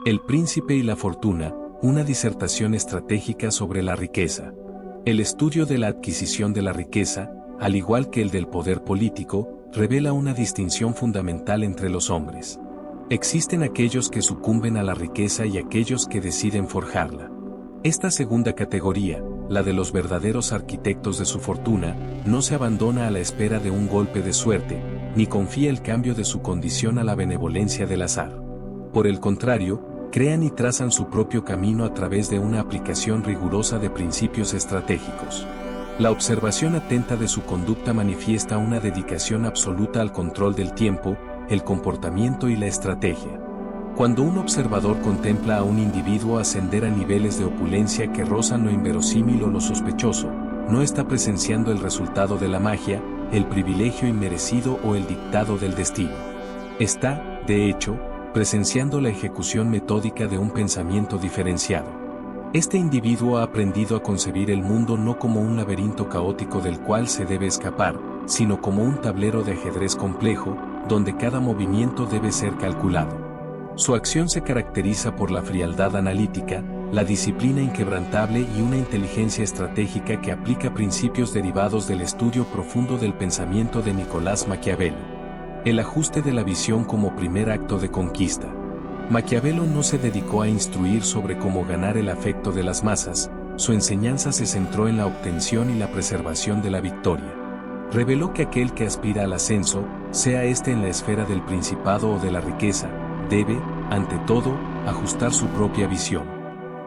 El príncipe y la fortuna, una disertación estratégica sobre la riqueza. El estudio de la adquisición de la riqueza, al igual que el del poder político, revela una distinción fundamental entre los hombres. Existen aquellos que sucumben a la riqueza y aquellos que deciden forjarla. Esta segunda categoría, la de los verdaderos arquitectos de su fortuna, no se abandona a la espera de un golpe de suerte, ni confía el cambio de su condición a la benevolencia del azar. Por el contrario, crean y trazan su propio camino a través de una aplicación rigurosa de principios estratégicos. La observación atenta de su conducta manifiesta una dedicación absoluta al control del tiempo, el comportamiento y la estrategia. Cuando un observador contempla a un individuo ascender a niveles de opulencia que rozan lo inverosímil o lo sospechoso, no está presenciando el resultado de la magia, el privilegio inmerecido o el dictado del destino. Está, de hecho, presenciando la ejecución metódica de un pensamiento diferenciado. Este individuo ha aprendido a concebir el mundo no como un laberinto caótico del cual se debe escapar, sino como un tablero de ajedrez complejo, donde cada movimiento debe ser calculado. Su acción se caracteriza por la frialdad analítica, la disciplina inquebrantable y una inteligencia estratégica que aplica principios derivados del estudio profundo del pensamiento de Nicolás Maquiavelo. El ajuste de la visión como primer acto de conquista. Maquiavelo no se dedicó a instruir sobre cómo ganar el afecto de las masas, su enseñanza se centró en la obtención y la preservación de la victoria. Reveló que aquel que aspira al ascenso, sea este en la esfera del principado o de la riqueza, debe, ante todo, ajustar su propia visión.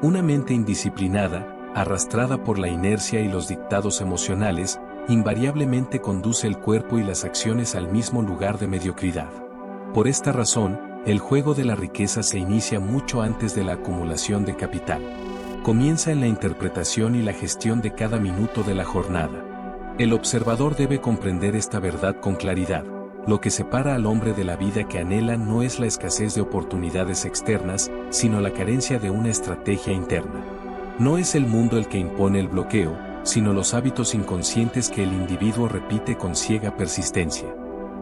Una mente indisciplinada, arrastrada por la inercia y los dictados emocionales, invariablemente conduce el cuerpo y las acciones al mismo lugar de mediocridad. Por esta razón, el juego de la riqueza se inicia mucho antes de la acumulación de capital. Comienza en la interpretación y la gestión de cada minuto de la jornada. El observador debe comprender esta verdad con claridad. Lo que separa al hombre de la vida que anhela no es la escasez de oportunidades externas, sino la carencia de una estrategia interna. No es el mundo el que impone el bloqueo, sino los hábitos inconscientes que el individuo repite con ciega persistencia.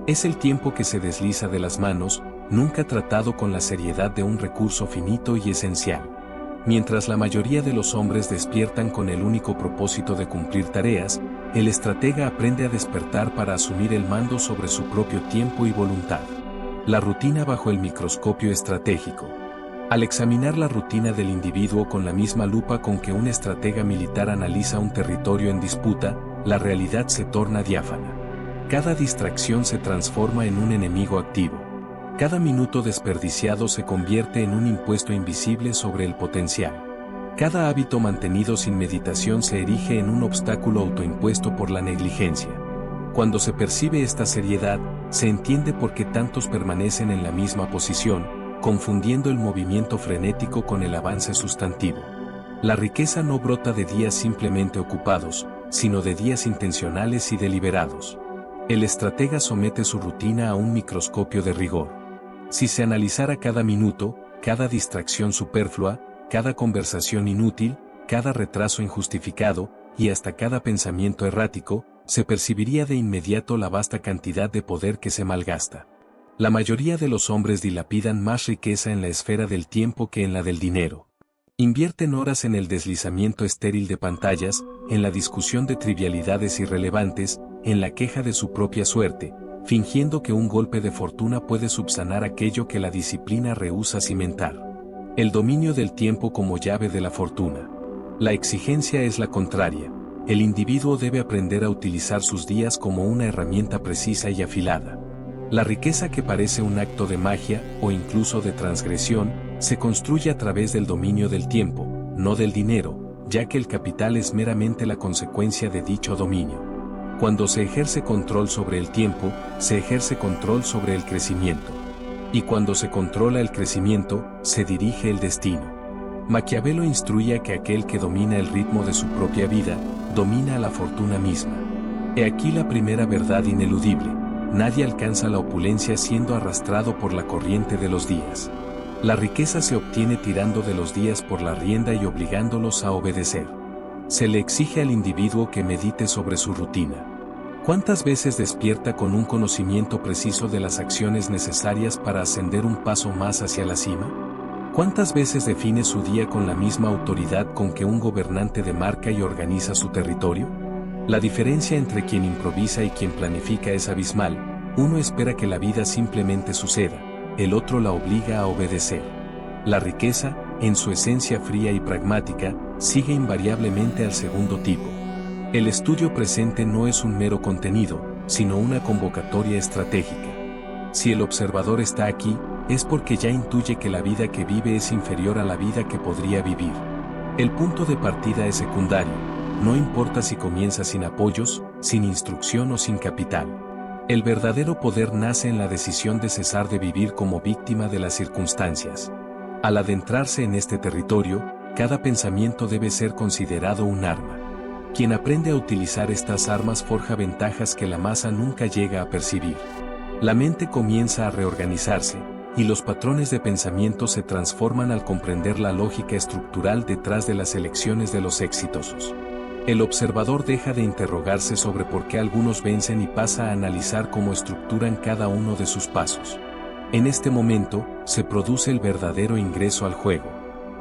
Es el tiempo que se desliza de las manos, nunca tratado con la seriedad de un recurso finito y esencial. Mientras la mayoría de los hombres despiertan con el único propósito de cumplir tareas, el estratega aprende a despertar para asumir el mando sobre su propio tiempo y voluntad. La rutina bajo el microscopio estratégico. Al examinar la rutina del individuo con la misma lupa con que un estratega militar analiza un territorio en disputa, la realidad se torna diáfana. Cada distracción se transforma en un enemigo activo. Cada minuto desperdiciado se convierte en un impuesto invisible sobre el potencial. Cada hábito mantenido sin meditación se erige en un obstáculo autoimpuesto por la negligencia. Cuando se percibe esta seriedad, se entiende por qué tantos permanecen en la misma posición, confundiendo el movimiento frenético con el avance sustantivo. La riqueza no brota de días simplemente ocupados, sino de días intencionales y deliberados. El estratega somete su rutina a un microscopio de rigor. Si se analizara cada minuto, cada distracción superflua, cada conversación inútil, cada retraso injustificado, y hasta cada pensamiento errático, se percibiría de inmediato la vasta cantidad de poder que se malgasta. La mayoría de los hombres dilapidan más riqueza en la esfera del tiempo que en la del dinero. Invierten horas en el deslizamiento estéril de pantallas, en la discusión de trivialidades irrelevantes, en la queja de su propia suerte, fingiendo que un golpe de fortuna puede subsanar aquello que la disciplina rehúsa cimentar. El dominio del tiempo como llave de la fortuna. La exigencia es la contraria. El individuo debe aprender a utilizar sus días como una herramienta precisa y afilada. La riqueza que parece un acto de magia, o incluso de transgresión, se construye a través del dominio del tiempo, no del dinero, ya que el capital es meramente la consecuencia de dicho dominio. Cuando se ejerce control sobre el tiempo, se ejerce control sobre el crecimiento. Y cuando se controla el crecimiento, se dirige el destino. Maquiavelo instruía que aquel que domina el ritmo de su propia vida, domina a la fortuna misma. He aquí la primera verdad ineludible: nadie alcanza la opulencia siendo arrastrado por la corriente de los días. La riqueza se obtiene tirando de los días por la rienda y obligándolos a obedecer. Se le exige al individuo que medite sobre su rutina. ¿Cuántas veces despierta con un conocimiento preciso de las acciones necesarias para ascender un paso más hacia la cima? ¿Cuántas veces define su día con la misma autoridad con que un gobernante demarca y organiza su territorio? La diferencia entre quien improvisa y quien planifica es abismal. Uno espera que la vida simplemente suceda, el otro la obliga a obedecer. La riqueza, en su esencia fría y pragmática, sigue invariablemente al segundo tipo. El estudio presente no es un mero contenido, sino una convocatoria estratégica. Si el observador está aquí, es porque ya intuye que la vida que vive es inferior a la vida que podría vivir. El punto de partida es secundario, no importa si comienza sin apoyos, sin instrucción o sin capital. El verdadero poder nace en la decisión de cesar de vivir como víctima de las circunstancias. Al adentrarse en este territorio, cada pensamiento debe ser considerado un arma. Quien aprende a utilizar estas armas forja ventajas que la masa nunca llega a percibir. La mente comienza a reorganizarse, y los patrones de pensamiento se transforman al comprender la lógica estructural detrás de las elecciones de los exitosos. El observador deja de interrogarse sobre por qué algunos vencen y pasa a analizar cómo estructuran cada uno de sus pasos. En este momento, se produce el verdadero ingreso al juego.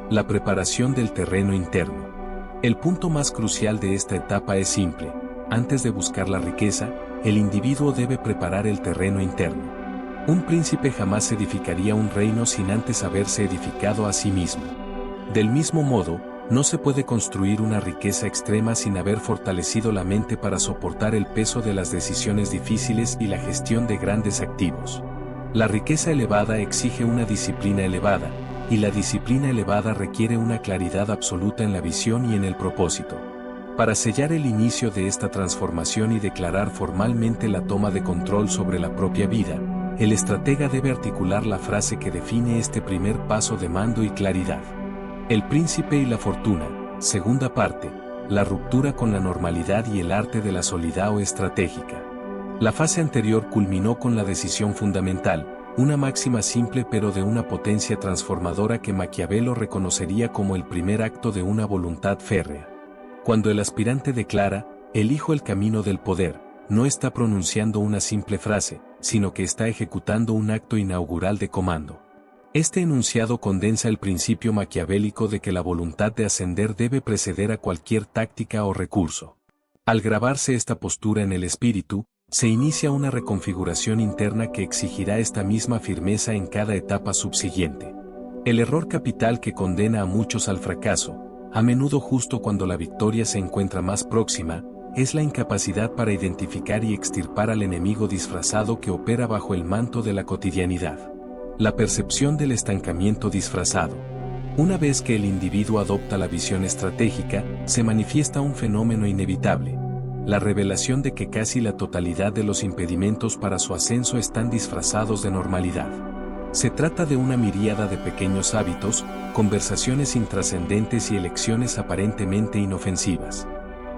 La preparación del terreno interno. El punto más crucial de esta etapa es simple. Antes de buscar la riqueza, el individuo debe preparar el terreno interno. Un príncipe jamás edificaría un reino sin antes haberse edificado a sí mismo. Del mismo modo, no se puede construir una riqueza extrema sin haber fortalecido la mente para soportar el peso de las decisiones difíciles y la gestión de grandes activos. La riqueza elevada exige una disciplina elevada, y la disciplina elevada requiere una claridad absoluta en la visión y en el propósito. Para sellar el inicio de esta transformación y declarar formalmente la toma de control sobre la propia vida, el estratega debe articular la frase que define este primer paso de mando y claridad. El príncipe y la fortuna, segunda parte, la ruptura con la normalidad y el arte de la solidao estratégica. La fase anterior culminó con la decisión fundamental, una máxima simple pero de una potencia transformadora que Maquiavelo reconocería como el primer acto de una voluntad férrea. Cuando el aspirante declara, elijo el camino del poder, no está pronunciando una simple frase, sino que está ejecutando un acto inaugural de comando. Este enunciado condensa el principio maquiavélico de que la voluntad de ascender debe preceder a cualquier táctica o recurso. Al grabarse esta postura en el espíritu, se inicia una reconfiguración interna que exigirá esta misma firmeza en cada etapa subsiguiente. El error capital que condena a muchos al fracaso, a menudo justo cuando la victoria se encuentra más próxima, es la incapacidad para identificar y extirpar al enemigo disfrazado que opera bajo el manto de la cotidianidad. La percepción del estancamiento disfrazado. Una vez que el individuo adopta la visión estratégica, se manifiesta un fenómeno inevitable: la revelación de que casi la totalidad de los impedimentos para su ascenso están disfrazados de normalidad. Se trata de una miríada de pequeños hábitos, conversaciones intrascendentes y elecciones aparentemente inofensivas.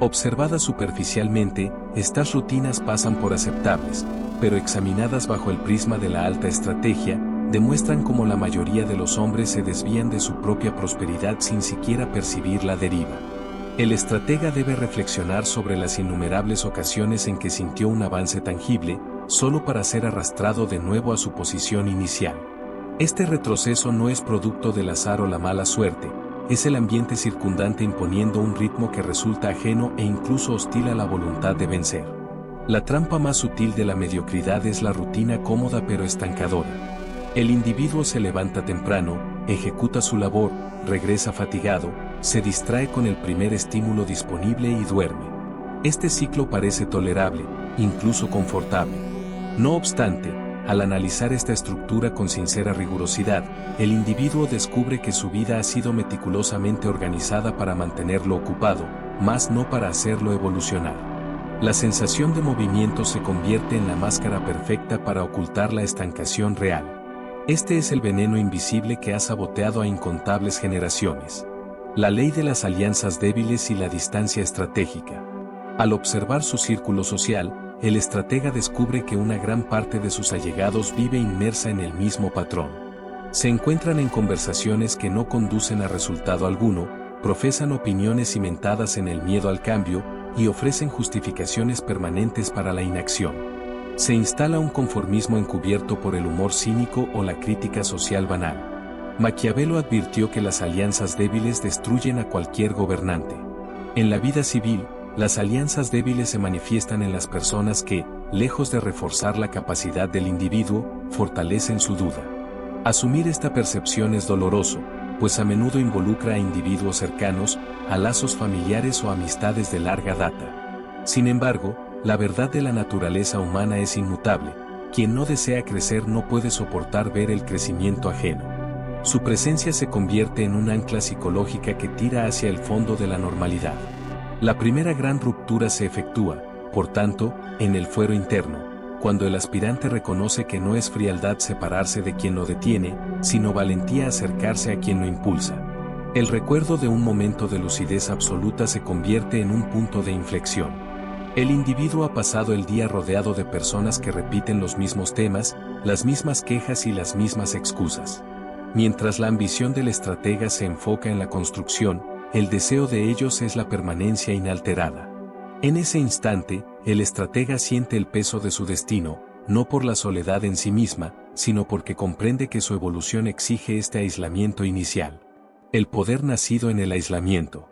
Observadas superficialmente, estas rutinas pasan por aceptables, pero examinadas bajo el prisma de la alta estrategia, demuestran cómo la mayoría de los hombres se desvían de su propia prosperidad sin siquiera percibir la deriva. El estratega debe reflexionar sobre las innumerables ocasiones en que sintió un avance tangible, solo para ser arrastrado de nuevo a su posición inicial. Este retroceso no es producto del azar o la mala suerte, es el ambiente circundante imponiendo un ritmo que resulta ajeno e incluso hostil a la voluntad de vencer. La trampa más sutil de la mediocridad es la rutina cómoda pero estancadora. El individuo se levanta temprano, ejecuta su labor, regresa fatigado, se distrae con el primer estímulo disponible y duerme. Este ciclo parece tolerable, incluso confortable. No obstante, al analizar esta estructura con sincera rigurosidad, el individuo descubre que su vida ha sido meticulosamente organizada para mantenerlo ocupado, mas no para hacerlo evolucionar. La sensación de movimiento se convierte en la máscara perfecta para ocultar la estancación real. Este es el veneno invisible que ha saboteado a incontables generaciones. La ley de las alianzas débiles y la distancia estratégica. Al observar su círculo social, el estratega descubre que una gran parte de sus allegados vive inmersa en el mismo patrón. Se encuentran en conversaciones que no conducen a resultado alguno, profesan opiniones cimentadas en el miedo al cambio, y ofrecen justificaciones permanentes para la inacción. Se instala un conformismo encubierto por el humor cínico o la crítica social banal. Maquiavelo advirtió que las alianzas débiles destruyen a cualquier gobernante. En la vida civil, las alianzas débiles se manifiestan en las personas que, lejos de reforzar la capacidad del individuo, fortalecen su duda. Asumir esta percepción es doloroso, pues a menudo involucra a individuos cercanos, a lazos familiares o amistades de larga data. Sin embargo, la verdad de la naturaleza humana es inmutable. Quien no desea crecer no puede soportar ver el crecimiento ajeno. Su presencia se convierte en un ancla psicológica que tira hacia el fondo de la normalidad. La primera gran ruptura se efectúa, por tanto, en el fuero interno, cuando el aspirante reconoce que no es frialdad separarse de quien lo detiene, sino valentía acercarse a quien lo impulsa. El recuerdo de un momento de lucidez absoluta se convierte en un punto de inflexión. El individuo ha pasado el día rodeado de personas que repiten los mismos temas, las mismas quejas y las mismas excusas. Mientras la ambición del estratega se enfoca en la construcción, el deseo de ellos es la permanencia inalterada. En ese instante, el estratega siente el peso de su destino, no por la soledad en sí misma, sino porque comprende que su evolución exige este aislamiento inicial. El poder nacido en el aislamiento.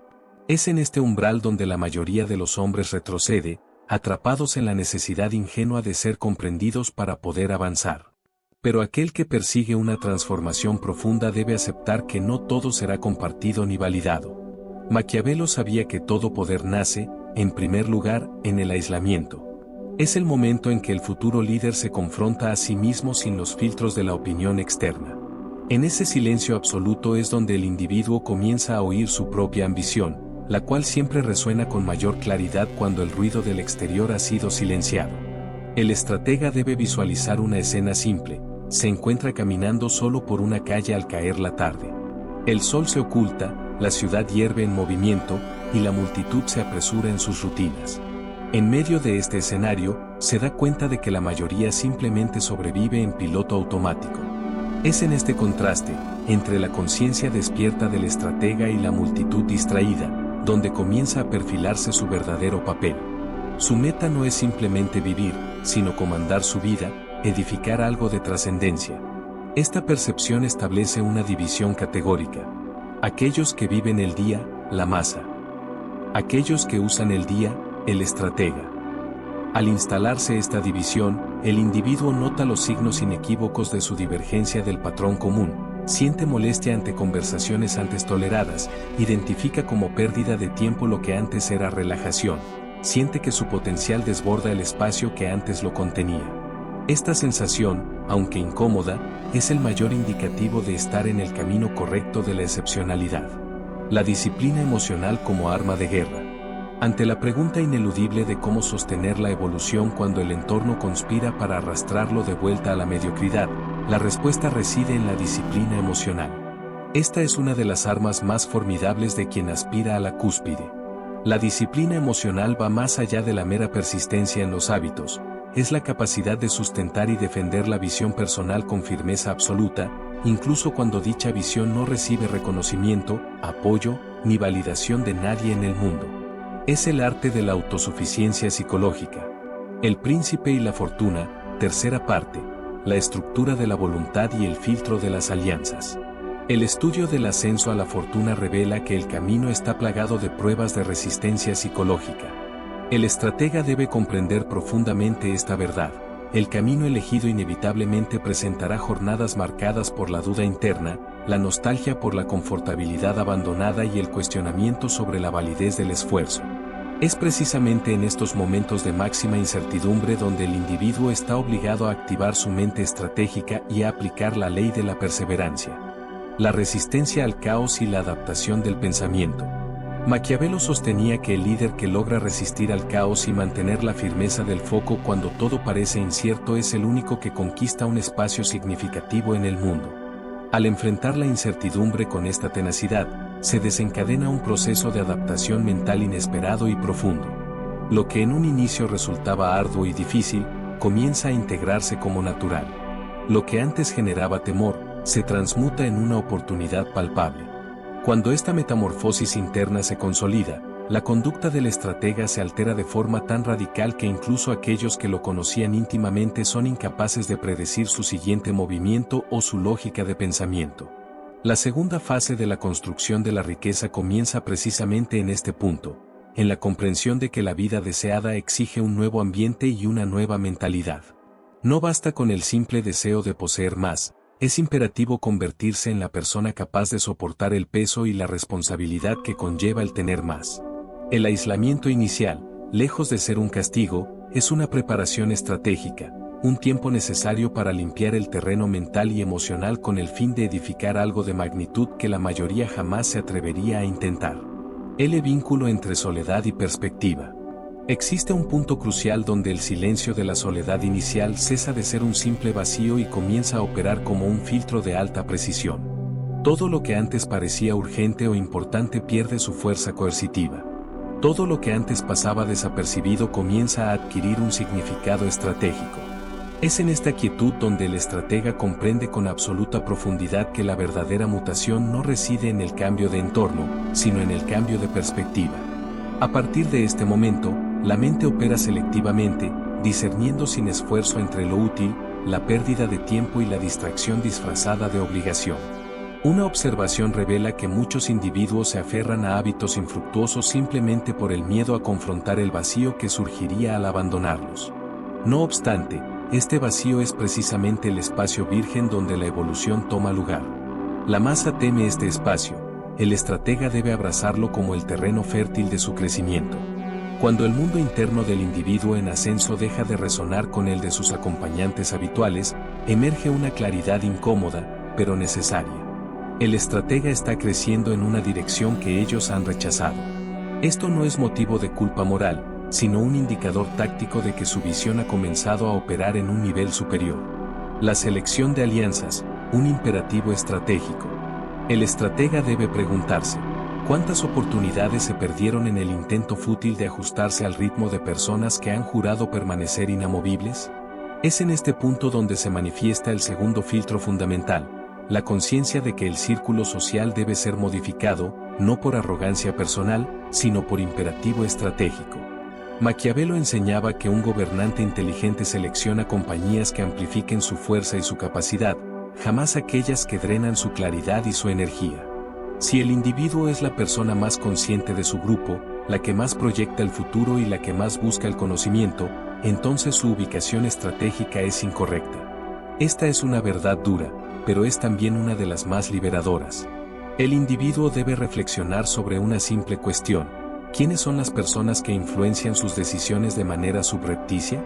Es en este umbral donde la mayoría de los hombres retrocede, atrapados en la necesidad ingenua de ser comprendidos para poder avanzar. Pero aquel que persigue una transformación profunda debe aceptar que no todo será compartido ni validado. Maquiavelo sabía que todo poder nace, en primer lugar, en el aislamiento. Es el momento en que el futuro líder se confronta a sí mismo sin los filtros de la opinión externa. En ese silencio absoluto es donde el individuo comienza a oír su propia ambición, la cual siempre resuena con mayor claridad cuando el ruido del exterior ha sido silenciado. El estratega debe visualizar una escena simple. Se encuentra caminando solo por una calle al caer la tarde. El sol se oculta, la ciudad hierve en movimiento, y la multitud se apresura en sus rutinas. En medio de este escenario, se da cuenta de que la mayoría simplemente sobrevive en piloto automático. Es en este contraste, entre la conciencia despierta del estratega y la multitud distraída, donde comienza a perfilarse su verdadero papel. Su meta no es simplemente vivir, sino comandar su vida, edificar algo de trascendencia. Esta percepción establece una división categórica. Aquellos que viven el día, la masa. Aquellos que usan el día, el estratega. Al instalarse esta división, el individuo nota los signos inequívocos de su divergencia del patrón común, siente molestia ante conversaciones antes toleradas, identifica como pérdida de tiempo lo que antes era relajación, siente que su potencial desborda el espacio que antes lo contenía. Esta sensación, aunque incómoda, es el mayor indicativo de estar en el camino correcto de la excepcionalidad. La disciplina emocional como arma de guerra. Ante la pregunta ineludible de cómo sostener la evolución cuando el entorno conspira para arrastrarlo de vuelta a la mediocridad, la respuesta reside en la disciplina emocional. Esta es una de las armas más formidables de quien aspira a la cúspide. La disciplina emocional va más allá de la mera persistencia en los hábitos. Es la capacidad de sustentar y defender la visión personal con firmeza absoluta, incluso cuando dicha visión no recibe reconocimiento, apoyo, ni validación de nadie en el mundo. Es el arte de la autosuficiencia psicológica. El príncipe y la fortuna, tercera parte, la estructura de la voluntad y el filtro de las alianzas. El estudio del ascenso a la fortuna revela que el camino está plagado de pruebas de resistencia psicológica. El estratega debe comprender profundamente esta verdad. El camino elegido inevitablemente presentará jornadas marcadas por la duda interna, la nostalgia por la confortabilidad abandonada y el cuestionamiento sobre la validez del esfuerzo. Es precisamente en estos momentos de máxima incertidumbre donde el individuo está obligado a activar su mente estratégica y a aplicar la ley de la perseverancia. La resistencia al caos y la adaptación del pensamiento. Maquiavelo sostenía que el líder que logra resistir al caos y mantener la firmeza del foco cuando todo parece incierto es el único que conquista un espacio significativo en el mundo. Al enfrentar la incertidumbre con esta tenacidad, se desencadena un proceso de adaptación mental inesperado y profundo. Lo que en un inicio resultaba arduo y difícil, comienza a integrarse como natural. Lo que antes generaba temor, se transmuta en una oportunidad palpable. Cuando esta metamorfosis interna se consolida, la conducta del estratega se altera de forma tan radical que incluso aquellos que lo conocían íntimamente son incapaces de predecir su siguiente movimiento o su lógica de pensamiento. La segunda fase de la construcción de la riqueza comienza precisamente en este punto, en la comprensión de que la vida deseada exige un nuevo ambiente y una nueva mentalidad. No basta con el simple deseo de poseer más, es imperativo convertirse en la persona capaz de soportar el peso y la responsabilidad que conlleva el tener más. El aislamiento inicial, lejos de ser un castigo, es una preparación estratégica, un tiempo necesario para limpiar el terreno mental y emocional con el fin de edificar algo de magnitud que la mayoría jamás se atrevería a intentar. El vínculo entre soledad y perspectiva. Existe un punto crucial donde el silencio de la soledad inicial cesa de ser un simple vacío y comienza a operar como un filtro de alta precisión. Todo lo que antes parecía urgente o importante pierde su fuerza coercitiva. Todo lo que antes pasaba desapercibido comienza a adquirir un significado estratégico. Es en esta quietud donde el estratega comprende con absoluta profundidad que la verdadera mutación no reside en el cambio de entorno, sino en el cambio de perspectiva. A partir de este momento, la mente opera selectivamente, discerniendo sin esfuerzo entre lo útil, la pérdida de tiempo y la distracción disfrazada de obligación. Una observación revela que muchos individuos se aferran a hábitos infructuosos simplemente por el miedo a confrontar el vacío que surgiría al abandonarlos. No obstante, este vacío es precisamente el espacio virgen donde la evolución toma lugar. La masa teme este espacio, el estratega debe abrazarlo como el terreno fértil de su crecimiento. Cuando el mundo interno del individuo en ascenso deja de resonar con el de sus acompañantes habituales, emerge una claridad incómoda, pero necesaria. El estratega está creciendo en una dirección que ellos han rechazado. Esto no es motivo de culpa moral, sino un indicador táctico de que su visión ha comenzado a operar en un nivel superior. La selección de alianzas, un imperativo estratégico. El estratega debe preguntarse, ¿cuántas oportunidades se perdieron en el intento fútil de ajustarse al ritmo de personas que han jurado permanecer inamovibles? Es en este punto donde se manifiesta el segundo filtro fundamental, la conciencia de que el círculo social debe ser modificado, no por arrogancia personal, sino por imperativo estratégico. Maquiavelo enseñaba que un gobernante inteligente selecciona compañías que amplifiquen su fuerza y su capacidad, jamás aquellas que drenan su claridad y su energía. Si el individuo es la persona más consciente de su grupo, la que más proyecta el futuro y la que más busca el conocimiento, entonces su ubicación estratégica es incorrecta. Esta es una verdad dura, pero es también una de las más liberadoras. El individuo debe reflexionar sobre una simple cuestión: ¿quiénes son las personas que influencian sus decisiones de manera subrepticia?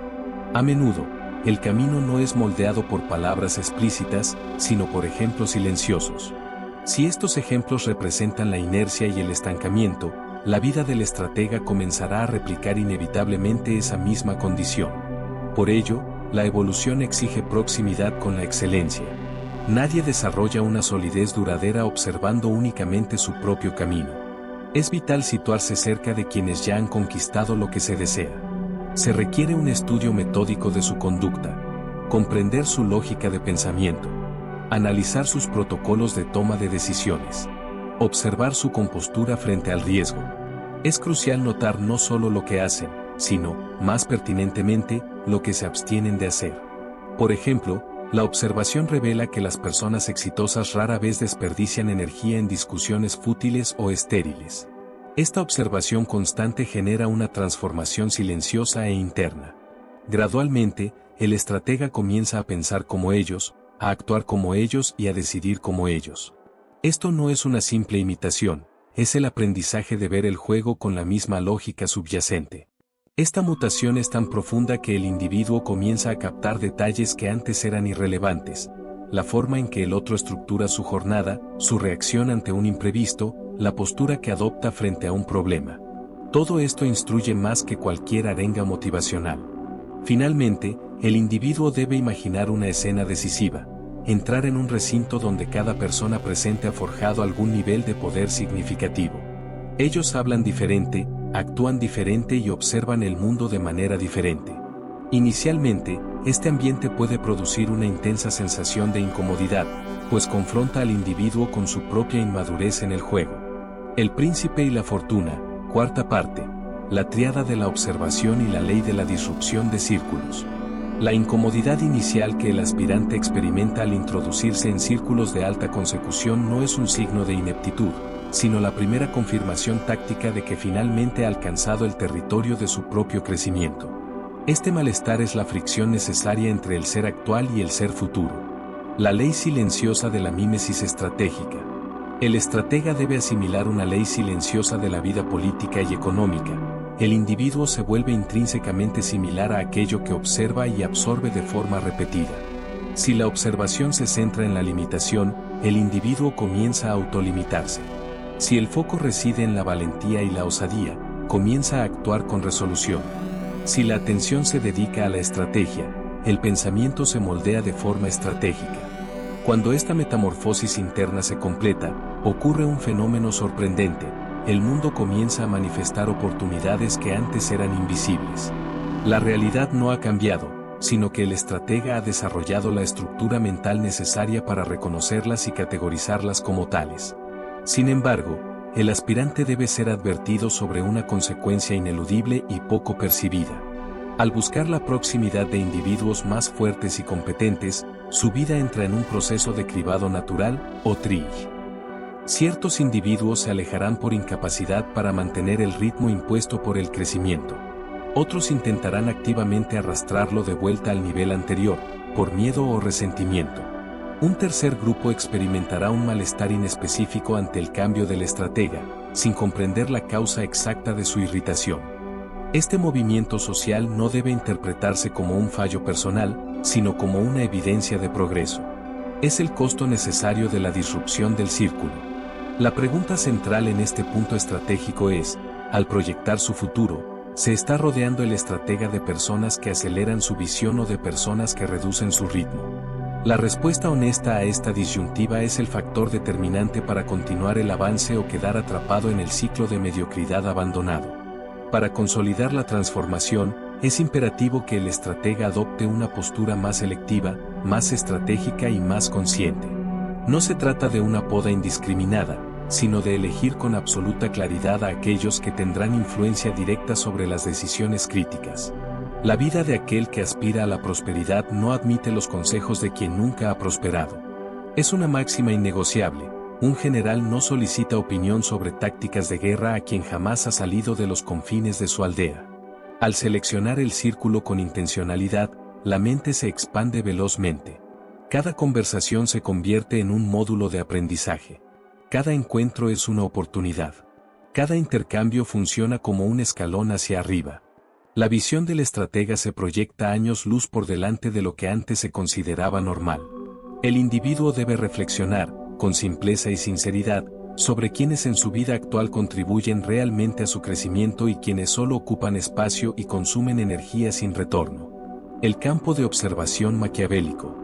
A menudo, el camino no es moldeado por palabras explícitas, sino por ejemplos silenciosos. Si estos ejemplos representan la inercia y el estancamiento, la vida del estratega comenzará a replicar inevitablemente esa misma condición. Por ello, la evolución exige proximidad con la excelencia. Nadie desarrolla una solidez duradera observando únicamente su propio camino. Es vital situarse cerca de quienes ya han conquistado lo que se desea. Se requiere un estudio metódico de su conducta, comprender su lógica de pensamiento, analizar sus protocolos de toma de decisiones, observar su compostura frente al riesgo. Es crucial notar no solo lo que hacen, sino, más pertinentemente, lo que se abstienen de hacer. Por ejemplo, la observación revela que las personas exitosas rara vez desperdician energía en discusiones fútiles o estériles. Esta observación constante genera una transformación silenciosa e interna. Gradualmente, el estratega comienza a pensar como ellos, a actuar como ellos y a decidir como ellos. Esto no es una simple imitación, es el aprendizaje de ver el juego con la misma lógica subyacente. Esta mutación es tan profunda que el individuo comienza a captar detalles que antes eran irrelevantes: la forma en que el otro estructura su jornada, su reacción ante un imprevisto, la postura que adopta frente a un problema. Todo esto instruye más que cualquier arenga motivacional. Finalmente, el individuo debe imaginar una escena decisiva, entrar en un recinto donde cada persona presente ha forjado algún nivel de poder significativo. Ellos hablan diferente, actúan diferente y observan el mundo de manera diferente. Inicialmente, este ambiente puede producir una intensa sensación de incomodidad, pues confronta al individuo con su propia inmadurez en el juego. El príncipe y la fortuna, cuarta parte, la tríada de la observación y la ley de la disrupción de círculos. La incomodidad inicial que el aspirante experimenta al introducirse en círculos de alta consecución no es un signo de ineptitud, sino la primera confirmación táctica de que finalmente ha alcanzado el territorio de su propio crecimiento. Este malestar es la fricción necesaria entre el ser actual y el ser futuro. La ley silenciosa de la mímesis estratégica. El estratega debe asimilar una ley silenciosa de la vida política y económica. El individuo se vuelve intrínsecamente similar a aquello que observa y absorbe de forma repetida. Si la observación se centra en la limitación, el individuo comienza a autolimitarse. Si el foco reside en la valentía y la osadía, comienza a actuar con resolución. Si la atención se dedica a la estrategia, el pensamiento se moldea de forma estratégica. Cuando esta metamorfosis interna se completa, ocurre un fenómeno sorprendente. El mundo comienza a manifestar oportunidades que antes eran invisibles. La realidad no ha cambiado, sino que el estratega ha desarrollado la estructura mental necesaria para reconocerlas y categorizarlas como tales. Sin embargo, el aspirante debe ser advertido sobre una consecuencia ineludible y poco percibida. Al buscar la proximidad de individuos más fuertes y competentes, su vida entra en un proceso de cribado natural, o triage. Ciertos individuos se alejarán por incapacidad para mantener el ritmo impuesto por el crecimiento. Otros intentarán activamente arrastrarlo de vuelta al nivel anterior, por miedo o resentimiento. Un tercer grupo experimentará un malestar inespecífico ante el cambio del estratega, sin comprender la causa exacta de su irritación. Este movimiento social no debe interpretarse como un fallo personal, sino como una evidencia de progreso. Es el costo necesario de la disrupción del círculo. La pregunta central en este punto estratégico es, al proyectar su futuro, ¿se está rodeando el estratega de personas que aceleran su visión o de personas que reducen su ritmo? La respuesta honesta a esta disyuntiva es el factor determinante para continuar el avance o quedar atrapado en el ciclo de mediocridad abandonado. Para consolidar la transformación, es imperativo que el estratega adopte una postura más selectiva, más estratégica y más consciente. No se trata de una poda indiscriminada, sino de elegir con absoluta claridad a aquellos que tendrán influencia directa sobre las decisiones críticas. La vida de aquel que aspira a la prosperidad no admite los consejos de quien nunca ha prosperado. Es una máxima innegociable. Un general no solicita opinión sobre tácticas de guerra a quien jamás ha salido de los confines de su aldea. Al seleccionar el círculo con intencionalidad, la mente se expande velozmente. Cada conversación se convierte en un módulo de aprendizaje. Cada encuentro es una oportunidad. Cada intercambio funciona como un escalón hacia arriba. La visión del estratega se proyecta años luz por delante de lo que antes se consideraba normal. El individuo debe reflexionar, con simpleza y sinceridad, sobre quienes en su vida actual contribuyen realmente a su crecimiento y quienes solo ocupan espacio y consumen energía sin retorno. El campo de observación maquiavélico.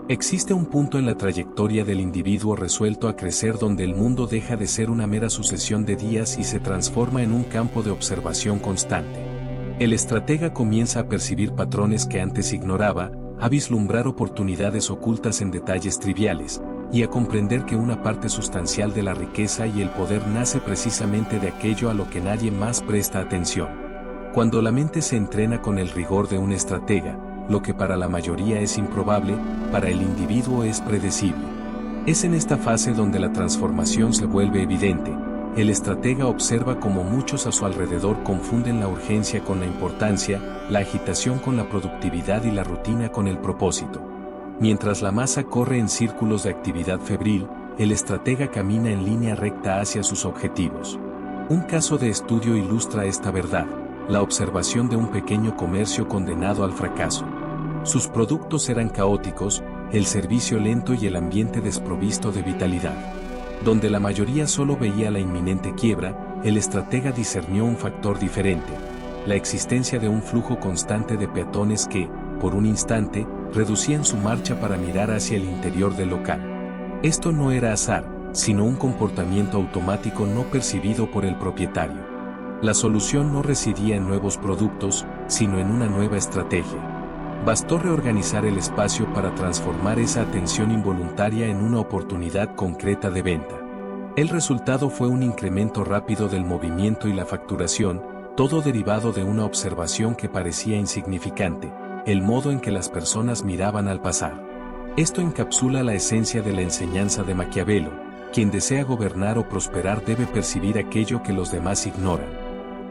Existe un punto en la trayectoria del individuo resuelto a crecer donde el mundo deja de ser una mera sucesión de días y se transforma en un campo de observación constante. El estratega comienza a percibir patrones que antes ignoraba, a vislumbrar oportunidades ocultas en detalles triviales, y a comprender que una parte sustancial de la riqueza y el poder nace precisamente de aquello a lo que nadie más presta atención. Cuando la mente se entrena con el rigor de un estratega, lo que para la mayoría es improbable, para el individuo es predecible. Es en esta fase donde la transformación se vuelve evidente. El estratega observa cómo muchos a su alrededor confunden la urgencia con la importancia, la agitación con la productividad y la rutina con el propósito. Mientras la masa corre en círculos de actividad febril, el estratega camina en línea recta hacia sus objetivos. Un caso de estudio ilustra esta verdad: la observación de un pequeño comercio condenado al fracaso. Sus productos eran caóticos, el servicio lento y el ambiente desprovisto de vitalidad. Donde la mayoría solo veía la inminente quiebra, el estratega discernió un factor diferente: la existencia de un flujo constante de peatones que, por un instante, reducían su marcha para mirar hacia el interior del local. Esto no era azar, sino un comportamiento automático no percibido por el propietario. La solución no residía en nuevos productos, sino en una nueva estrategia. Bastó reorganizar el espacio para transformar esa atención involuntaria en una oportunidad concreta de venta. El resultado fue un incremento rápido del movimiento y la facturación, todo derivado de una observación que parecía insignificante, el modo en que las personas miraban al pasar. Esto encapsula la esencia de la enseñanza de Maquiavelo: quien desea gobernar o prosperar debe percibir aquello que los demás ignoran.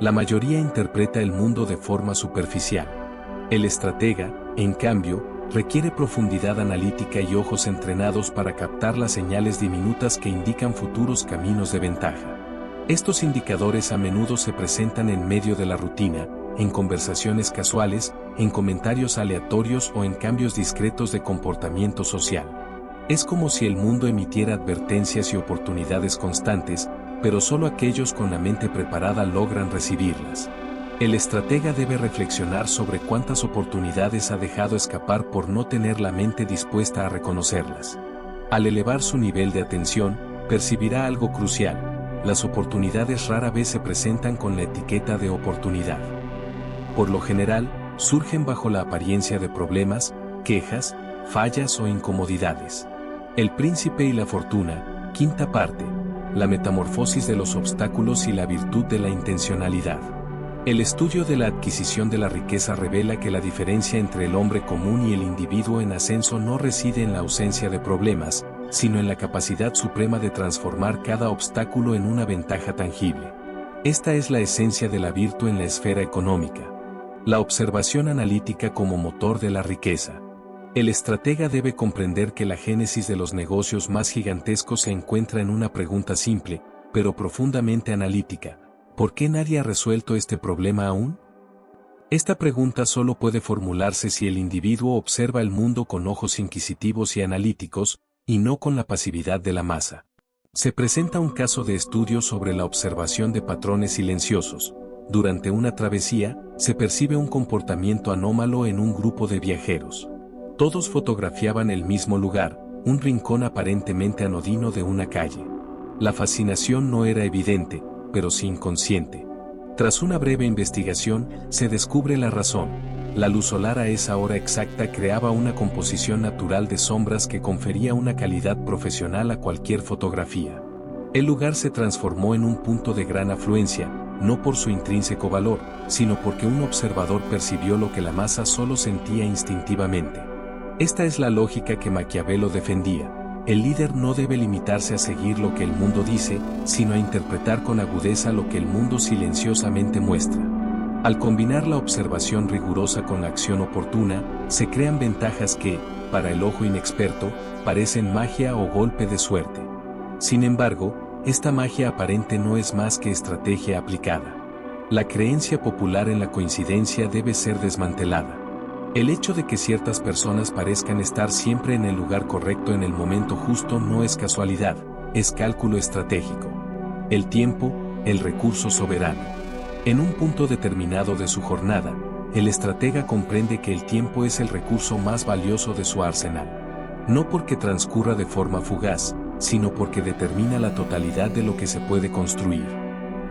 La mayoría interpreta el mundo de forma superficial. El estratega, en cambio, requiere profundidad analítica y ojos entrenados para captar las señales diminutas que indican futuros caminos de ventaja. Estos indicadores a menudo se presentan en medio de la rutina, en conversaciones casuales, en comentarios aleatorios o en cambios discretos de comportamiento social. Es como si el mundo emitiera advertencias y oportunidades constantes, pero solo aquellos con la mente preparada logran recibirlas. El estratega debe reflexionar sobre cuántas oportunidades ha dejado escapar por no tener la mente dispuesta a reconocerlas. Al elevar su nivel de atención, percibirá algo crucial: las oportunidades rara vez se presentan con la etiqueta de oportunidad. Por lo general, surgen bajo la apariencia de problemas, quejas, fallas o incomodidades. El príncipe y la fortuna, quinta parte: la metamorfosis de los obstáculos y la virtud de la intencionalidad. El estudio de la adquisición de la riqueza revela que la diferencia entre el hombre común y el individuo en ascenso no reside en la ausencia de problemas, sino en la capacidad suprema de transformar cada obstáculo en una ventaja tangible. Esta es la esencia de la virtud en la esfera económica. La observación analítica como motor de la riqueza. El estratega debe comprender que la génesis de los negocios más gigantescos se encuentra en una pregunta simple, pero profundamente analítica: ¿por qué nadie ha resuelto este problema aún? Esta pregunta solo puede formularse si el individuo observa el mundo con ojos inquisitivos y analíticos, y no con la pasividad de la masa. Se presenta un caso de estudio sobre la observación de patrones silenciosos. Durante una travesía, se percibe un comportamiento anómalo en un grupo de viajeros. Todos fotografiaban el mismo lugar, un rincón aparentemente anodino de una calle. La fascinación no era evidente, pero sí inconsciente. Tras una breve investigación, se descubre la razón. La luz solar a esa hora exacta creaba una composición natural de sombras que confería una calidad profesional a cualquier fotografía. El lugar se transformó en un punto de gran afluencia, no por su intrínseco valor, sino porque un observador percibió lo que la masa solo sentía instintivamente. Esta es la lógica que Maquiavelo defendía. El líder no debe limitarse a seguir lo que el mundo dice, sino a interpretar con agudeza lo que el mundo silenciosamente muestra. Al combinar la observación rigurosa con la acción oportuna, se crean ventajas que, para el ojo inexperto, parecen magia o golpe de suerte. Sin embargo, esta magia aparente no es más que estrategia aplicada. La creencia popular en la coincidencia debe ser desmantelada. El hecho de que ciertas personas parezcan estar siempre en el lugar correcto en el momento justo no es casualidad, es cálculo estratégico. El tiempo, el recurso soberano. En un punto determinado de su jornada, el estratega comprende que el tiempo es el recurso más valioso de su arsenal. No porque transcurra de forma fugaz, sino porque determina la totalidad de lo que se puede construir.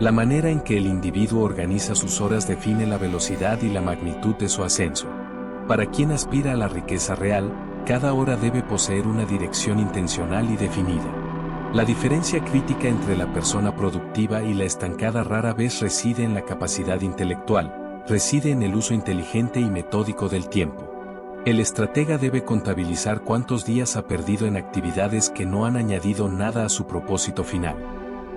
La manera en que el individuo organiza sus horas define la velocidad y la magnitud de su ascenso. Para quien aspira a la riqueza real, cada hora debe poseer una dirección intencional y definida. La diferencia crítica entre la persona productiva y la estancada rara vez reside en la capacidad intelectual, reside en el uso inteligente y metódico del tiempo. El estratega debe contabilizar cuántos días ha perdido en actividades que no han añadido nada a su propósito final.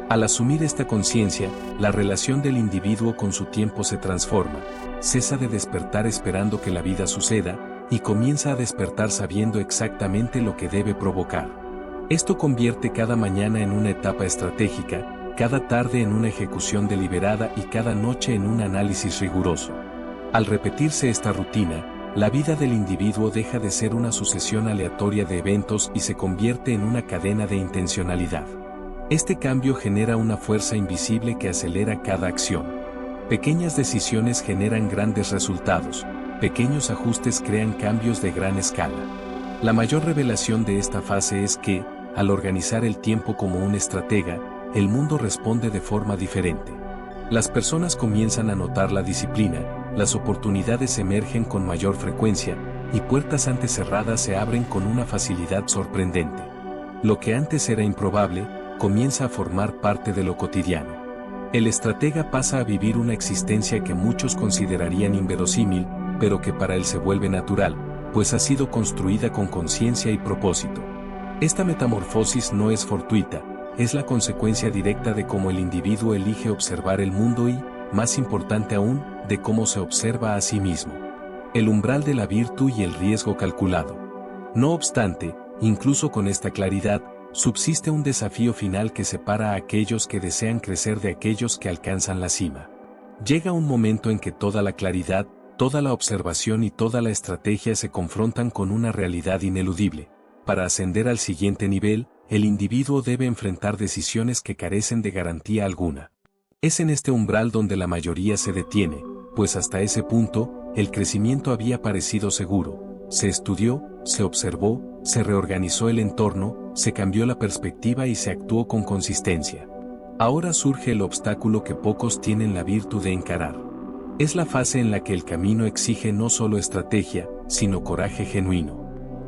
Al asumir esta conciencia, la relación del individuo con su tiempo se transforma, cesa de despertar esperando que la vida suceda, y comienza a despertar sabiendo exactamente lo que debe provocar. Esto convierte cada mañana en una etapa estratégica, cada tarde en una ejecución deliberada y cada noche en un análisis riguroso. Al repetirse esta rutina, la vida del individuo deja de ser una sucesión aleatoria de eventos y se convierte en una cadena de intencionalidad. Este cambio genera una fuerza invisible que acelera cada acción. Pequeñas decisiones generan grandes resultados, pequeños ajustes crean cambios de gran escala. La mayor revelación de esta fase es que, al organizar el tiempo como un estratega, el mundo responde de forma diferente. Las personas comienzan a notar la disciplina, las oportunidades emergen con mayor frecuencia, y puertas antes cerradas se abren con una facilidad sorprendente. Lo que antes era improbable, comienza a formar parte de lo cotidiano. El estratega pasa a vivir una existencia que muchos considerarían inverosímil, pero que para él se vuelve natural, pues ha sido construida con conciencia y propósito. Esta metamorfosis no es fortuita, es la consecuencia directa de cómo el individuo elige observar el mundo y, más importante aún, de cómo se observa a sí mismo. El umbral de la virtud y el riesgo calculado. No obstante, incluso con esta claridad, subsiste un desafío final que separa a aquellos que desean crecer de aquellos que alcanzan la cima. Llega un momento en que toda la claridad, toda la observación y toda la estrategia se confrontan con una realidad ineludible. Para ascender al siguiente nivel, el individuo debe enfrentar decisiones que carecen de garantía alguna. Es en este umbral donde la mayoría se detiene, pues hasta ese punto, el crecimiento había parecido seguro. Se estudió, se observó, se reorganizó el entorno, se cambió la perspectiva y se actuó con consistencia. Ahora surge el obstáculo que pocos tienen la virtud de encarar. Es la fase en la que el camino exige no solo estrategia, sino coraje genuino.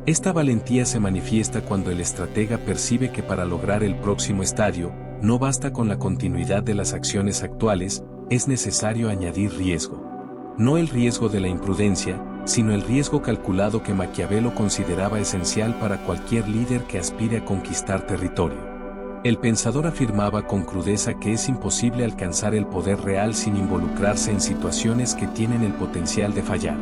Esta valentía se manifiesta cuando el estratega percibe que para lograr el próximo estadio, no basta con la continuidad de las acciones actuales, es necesario añadir riesgo. No el riesgo de la imprudencia, sino el riesgo calculado que Maquiavelo consideraba esencial para cualquier líder que aspire a conquistar territorio. El pensador afirmaba con crudeza que es imposible alcanzar el poder real sin involucrarse en situaciones que tienen el potencial de fallar.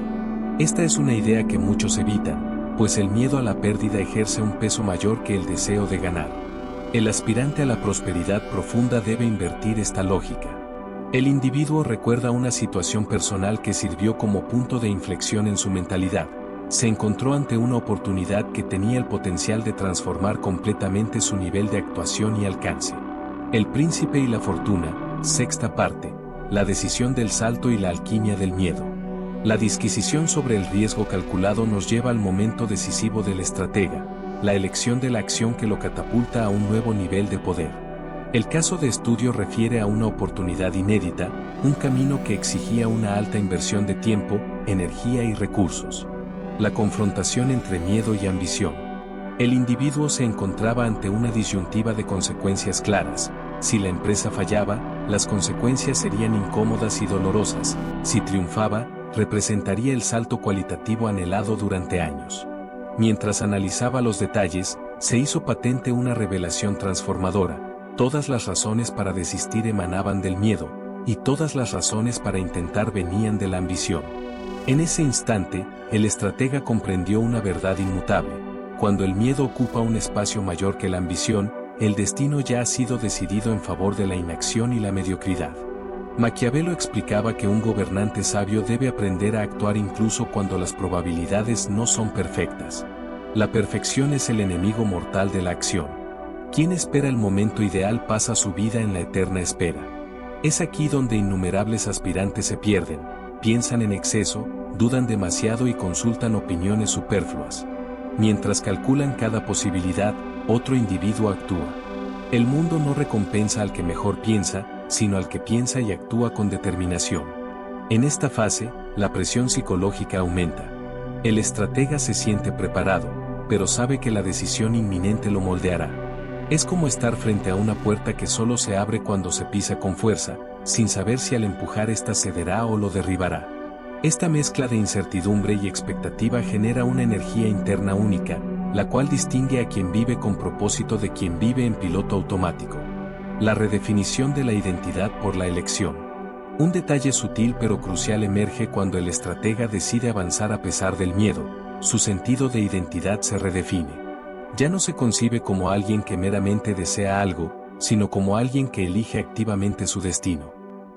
Esta es una idea que muchos evitan, pues el miedo a la pérdida ejerce un peso mayor que el deseo de ganar. El aspirante a la prosperidad profunda debe invertir esta lógica. El individuo recuerda una situación personal que sirvió como punto de inflexión en su mentalidad. Se encontró ante una oportunidad que tenía el potencial de transformar completamente su nivel de actuación y alcance. El príncipe y la fortuna, sexta parte, la decisión del salto y la alquimia del miedo. La disquisición sobre el riesgo calculado nos lleva al momento decisivo del estratega, la elección de la acción que lo catapulta a un nuevo nivel de poder. El caso de estudio refiere a una oportunidad inédita, un camino que exigía una alta inversión de tiempo, energía y recursos. La confrontación entre miedo y ambición. El individuo se encontraba ante una disyuntiva de consecuencias claras. Si la empresa fallaba, las consecuencias serían incómodas y dolorosas. Si triunfaba, representaría el salto cualitativo anhelado durante años. Mientras analizaba los detalles, se hizo patente una revelación transformadora. Todas las razones para desistir emanaban del miedo, y todas las razones para intentar venían de la ambición. En ese instante, el estratega comprendió una verdad inmutable. Cuando el miedo ocupa un espacio mayor que la ambición, el destino ya ha sido decidido en favor de la inacción y la mediocridad. Maquiavelo explicaba que un gobernante sabio debe aprender a actuar incluso cuando las probabilidades no son perfectas. La perfección es el enemigo mortal de la acción. Quien espera el momento ideal pasa su vida en la eterna espera. Es aquí donde innumerables aspirantes se pierden, piensan en exceso, dudan demasiado y consultan opiniones superfluas. Mientras calculan cada posibilidad, otro individuo actúa. El mundo no recompensa al que mejor piensa, sino al que piensa y actúa con determinación. En esta fase, la presión psicológica aumenta. El estratega se siente preparado, pero sabe que la decisión inminente lo moldeará. Es como estar frente a una puerta que solo se abre cuando se pisa con fuerza, sin saber si al empujar ésta cederá o lo derribará. Esta mezcla de incertidumbre y expectativa genera una energía interna única, la cual distingue a quien vive con propósito de quien vive en piloto automático. La redefinición de la identidad por la elección. Un detalle sutil pero crucial emerge cuando el estratega decide avanzar a pesar del miedo. Su sentido de identidad se redefine. Ya no se concibe como alguien que meramente desea algo, sino como alguien que elige activamente su destino.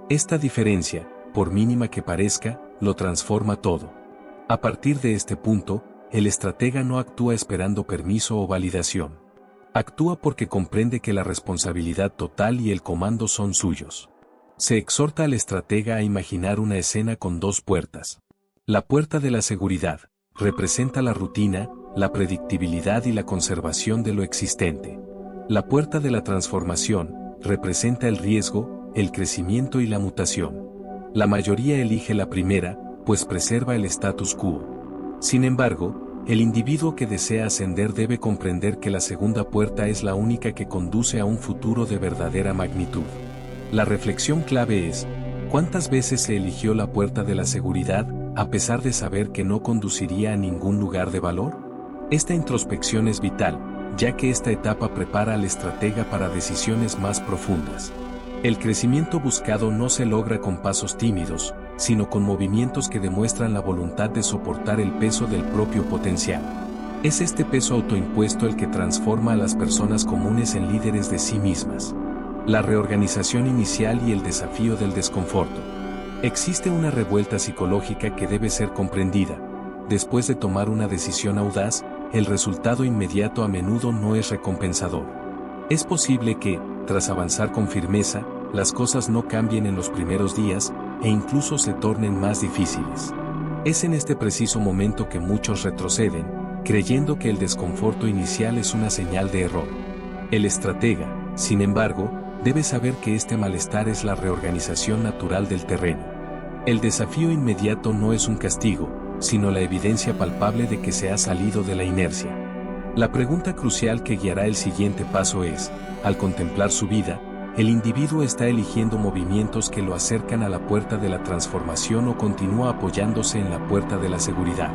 Esta diferencia, por mínima que parezca, lo transforma todo. A partir de este punto, el estratega no actúa esperando permiso o validación. Actúa porque comprende que la responsabilidad total y el comando son suyos. Se exhorta al estratega a imaginar una escena con dos puertas. La puerta de la seguridad representa la rutina, la predictibilidad y la conservación de lo existente. La puerta de la transformación representa el riesgo, el crecimiento y la mutación. La mayoría elige la primera, pues preserva el status quo. Sin embargo, el individuo que desea ascender debe comprender que la segunda puerta es la única que conduce a un futuro de verdadera magnitud. La reflexión clave es, ¿cuántas veces se eligió la puerta de la seguridad, a pesar de saber que no conduciría a ningún lugar de valor? Esta introspección es vital, ya que esta etapa prepara al estratega para decisiones más profundas. El crecimiento buscado no se logra con pasos tímidos, sino con movimientos que demuestran la voluntad de soportar el peso del propio potencial. Es este peso autoimpuesto el que transforma a las personas comunes en líderes de sí mismas. La reorganización inicial y el desafío del desconforto. Existe una revuelta psicológica que debe ser comprendida. Después de tomar una decisión audaz, el resultado inmediato a menudo no es recompensador. Es posible que, tras avanzar con firmeza, las cosas no cambien en los primeros días, e incluso se tornen más difíciles. Es en este preciso momento que muchos retroceden, creyendo que el desconforto inicial es una señal de error. El estratega, sin embargo, debe saber que este malestar es la reorganización natural del terreno. El desafío inmediato no es un castigo, sino la evidencia palpable de que se ha salido de la inercia. La pregunta crucial que guiará el siguiente paso es, al contemplar su vida, ¿el individuo está eligiendo movimientos que lo acercan a la puerta de la transformación o continúa apoyándose en la puerta de la seguridad?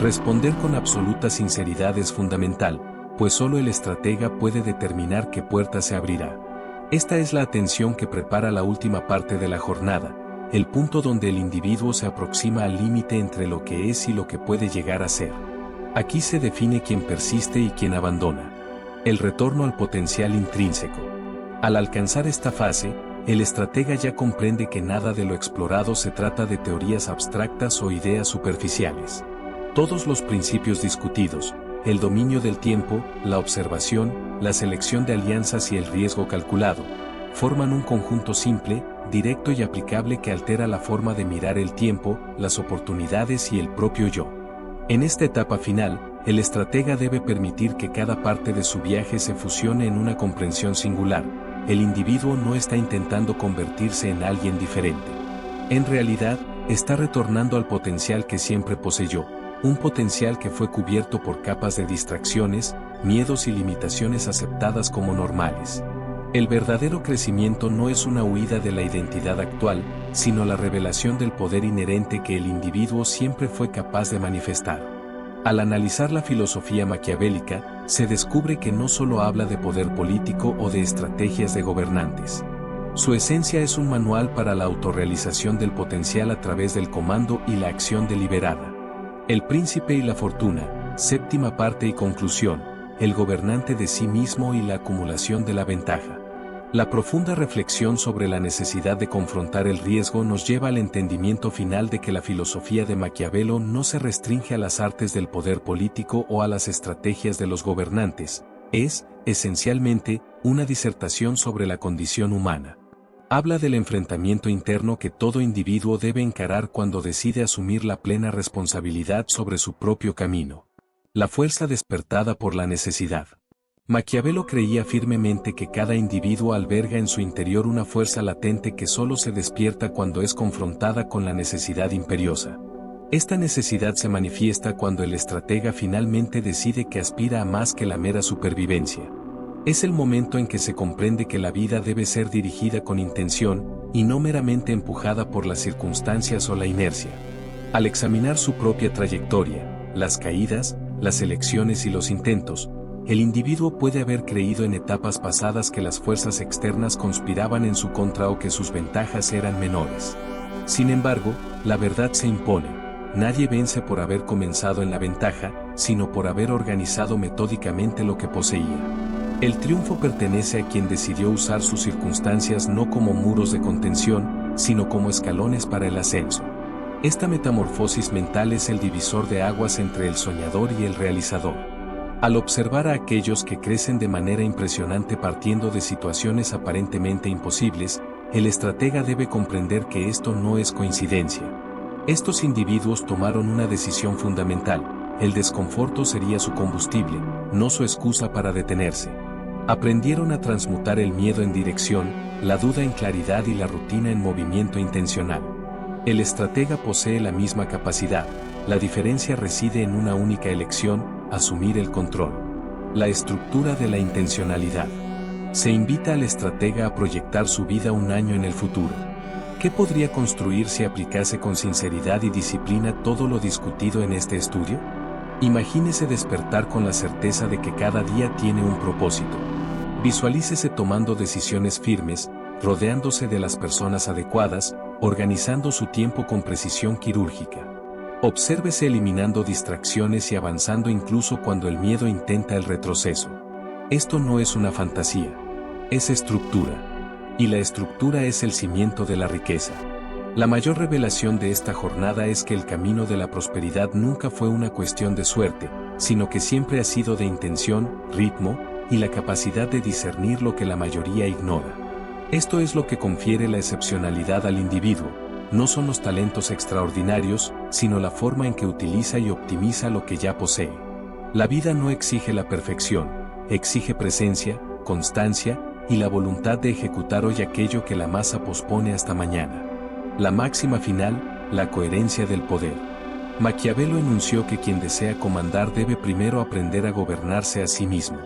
Responder con absoluta sinceridad es fundamental, pues solo el estratega puede determinar qué puerta se abrirá. Esta es la atención que prepara la última parte de la jornada, el punto donde el individuo se aproxima al límite entre lo que es y lo que puede llegar a ser. Aquí se define quién persiste y quién abandona. El retorno al potencial intrínseco. Al alcanzar esta fase, el estratega ya comprende que nada de lo explorado se trata de teorías abstractas o ideas superficiales. Todos los principios discutidos, el dominio del tiempo, la observación, la selección de alianzas y el riesgo calculado, forman un conjunto simple, directo y aplicable que altera la forma de mirar el tiempo, las oportunidades y el propio yo. En esta etapa final, el estratega debe permitir que cada parte de su viaje se fusione en una comprensión singular. El individuo no está intentando convertirse en alguien diferente. En realidad, está retornando al potencial que siempre poseyó, un potencial que fue cubierto por capas de distracciones, miedos y limitaciones aceptadas como normales. El verdadero crecimiento no es una huida de la identidad actual, sino la revelación del poder inherente que el individuo siempre fue capaz de manifestar. Al analizar la filosofía maquiavélica, se descubre que no solo habla de poder político o de estrategias de gobernantes. Su esencia es un manual para la autorrealización del potencial a través del comando y la acción deliberada. El príncipe y la fortuna, séptima parte y conclusión, el gobernante de sí mismo y la acumulación de la ventaja. La profunda reflexión sobre la necesidad de confrontar el riesgo nos lleva al entendimiento final de que la filosofía de Maquiavelo no se restringe a las artes del poder político o a las estrategias de los gobernantes, es, esencialmente, una disertación sobre la condición humana. Habla del enfrentamiento interno que todo individuo debe encarar cuando decide asumir la plena responsabilidad sobre su propio camino. La fuerza despertada por la necesidad. Maquiavelo creía firmemente que cada individuo alberga en su interior una fuerza latente que solo se despierta cuando es confrontada con la necesidad imperiosa. Esta necesidad se manifiesta cuando el estratega finalmente decide que aspira a más que la mera supervivencia. Es el momento en que se comprende que la vida debe ser dirigida con intención, y no meramente empujada por las circunstancias o la inercia. Al examinar su propia trayectoria, las caídas, las elecciones y los intentos, el individuo puede haber creído en etapas pasadas que las fuerzas externas conspiraban en su contra o que sus ventajas eran menores. Sin embargo, la verdad se impone. Nadie vence por haber comenzado en la ventaja, sino por haber organizado metódicamente lo que poseía. El triunfo pertenece a quien decidió usar sus circunstancias no como muros de contención, sino como escalones para el ascenso. Esta metamorfosis mental es el divisor de aguas entre el soñador y el realizador. Al observar a aquellos que crecen de manera impresionante partiendo de situaciones aparentemente imposibles, el estratega debe comprender que esto no es coincidencia. Estos individuos tomaron una decisión fundamental: el desconforto sería su combustible, no su excusa para detenerse. Aprendieron a transmutar el miedo en dirección, la duda en claridad y la rutina en movimiento intencional. El estratega posee la misma capacidad, la diferencia reside en una única elección: asumir el control. La estructura de la intencionalidad. Se invita al estratega a proyectar su vida un año en el futuro. ¿Qué podría construir si aplicase con sinceridad y disciplina todo lo discutido en este estudio? Imagínese despertar con la certeza de que cada día tiene un propósito. Visualícese tomando decisiones firmes, rodeándose de las personas adecuadas, organizando su tiempo con precisión quirúrgica. Obsérvese eliminando distracciones y avanzando incluso cuando el miedo intenta el retroceso. Esto no es una fantasía, es estructura. Y la estructura es el cimiento de la riqueza. La mayor revelación de esta jornada es que el camino de la prosperidad nunca fue una cuestión de suerte, sino que siempre ha sido de intención, ritmo, y la capacidad de discernir lo que la mayoría ignora. Esto es lo que confiere la excepcionalidad al individuo, no son los talentos extraordinarios, sino la forma en que utiliza y optimiza lo que ya posee. La vida no exige la perfección, exige presencia, constancia, y la voluntad de ejecutar hoy aquello que la masa pospone hasta mañana. La máxima final, la coherencia del poder. Maquiavelo enunció que quien desea comandar debe primero aprender a gobernarse a sí mismo.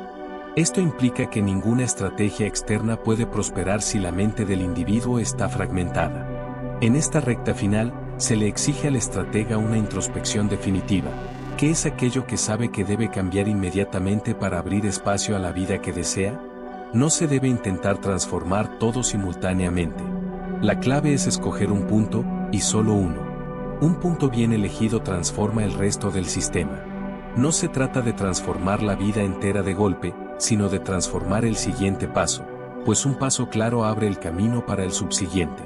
Esto implica que ninguna estrategia externa puede prosperar si la mente del individuo está fragmentada. En esta recta final, se le exige al estratega una introspección definitiva, que es aquello que sabe que debe cambiar inmediatamente para abrir espacio a la vida que desea. No se debe intentar transformar todo simultáneamente. La clave es escoger un punto, y solo uno. Un punto bien elegido transforma el resto del sistema. No se trata de transformar la vida entera de golpe, sino de transformar el siguiente paso, pues un paso claro abre el camino para el subsiguiente.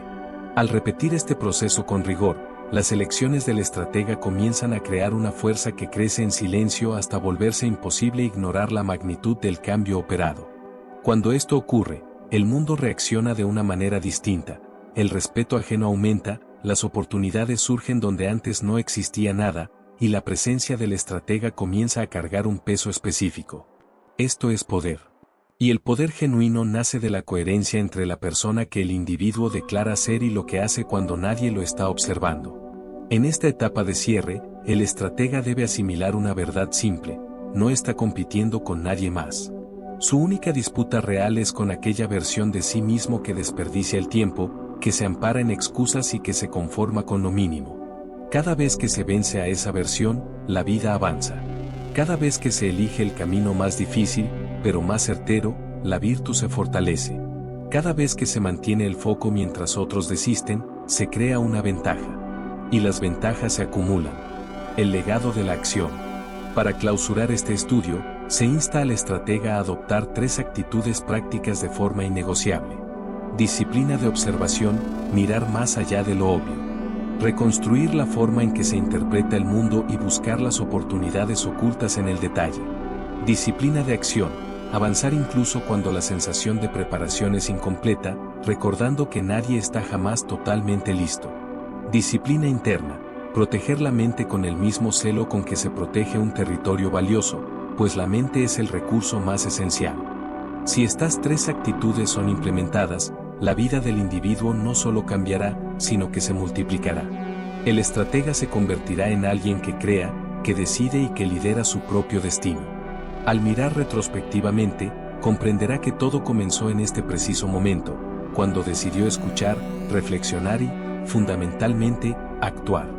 Al repetir este proceso con rigor, las elecciones del estratega comienzan a crear una fuerza que crece en silencio hasta volverse imposible ignorar la magnitud del cambio operado. Cuando esto ocurre, el mundo reacciona de una manera distinta, el respeto ajeno aumenta, las oportunidades surgen donde antes no existía nada, y la presencia del estratega comienza a cargar un peso específico. Esto es poder. Y el poder genuino nace de la coherencia entre la persona que el individuo declara ser y lo que hace cuando nadie lo está observando. En esta etapa de cierre, el estratega debe asimilar una verdad simple: no está compitiendo con nadie más. Su única disputa real es con aquella versión de sí mismo que desperdicia el tiempo, que se ampara en excusas y que se conforma con lo mínimo. Cada vez que se vence a esa versión, la vida avanza. Cada vez que se elige el camino más difícil, pero más certero, la virtud se fortalece. Cada vez que se mantiene el foco mientras otros desisten, se crea una ventaja. Y las ventajas se acumulan. El legado de la acción. Para clausurar este estudio, se insta al estratega a adoptar 3 actitudes prácticas de forma innegociable. Disciplina de observación, mirar más allá de lo obvio. Reconstruir la forma en que se interpreta el mundo y buscar las oportunidades ocultas en el detalle. Disciplina de acción, avanzar incluso cuando la sensación de preparación es incompleta, recordando que nadie está jamás totalmente listo. Disciplina interna, proteger la mente con el mismo celo con que se protege un territorio valioso, pues la mente es el recurso más esencial. Si estas 3 actitudes son implementadas, la vida del individuo no solo cambiará, sino que se multiplicará. El estratega se convertirá en alguien que crea, que decide y que lidera su propio destino. Al mirar retrospectivamente, comprenderá que todo comenzó en este preciso momento, cuando decidió escuchar, reflexionar y, fundamentalmente, actuar.